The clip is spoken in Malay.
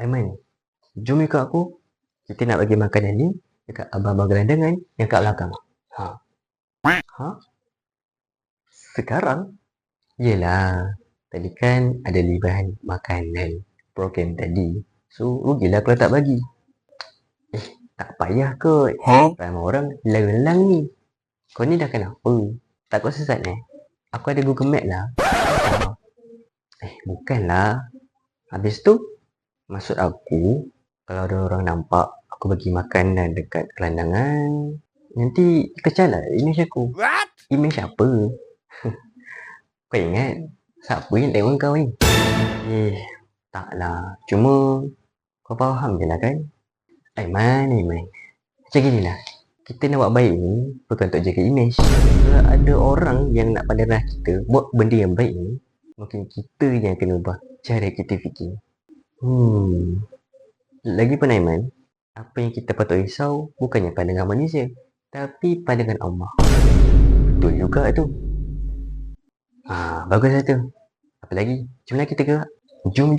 Aiman, jom ikut aku. Kita nak bagi makanan ni dekat abang-abang gelandangan yang kat belakang. Ha. Ha? Sekarang? Yelah, tadi kan ada libahan makanan program tadi. So, rugilah kalau tak bagi. Tak payah kot. Ramai orang lelang ni. Kau ni dah kenapa? Takut sesat Aku ada Google Map lah. Bukanlah. Habis tu, maksud aku, kalau ada orang nampak aku bagi makanan dekat gelandangan, nanti kecala image aku. What? Image apa? Kau ingat? Siapa yang tengok kau ni? Taklah. Cuma, kau faham je lah kan? Aiman. Macam gini lah. Kita nak buat baik ni bukan untuk jaga image. Kalau ada orang yang nak pandang rendah kita buat benda yang baik ni, mungkin kita yang kena ubah cara kita fikir. Lagipun Aiman, apa yang kita patut risau bukannya pandangan manusia, tapi pandangan Allah. Betul juga tu. Bagus lah tu. Apa lagi? Jom lah kita gerak. Jom.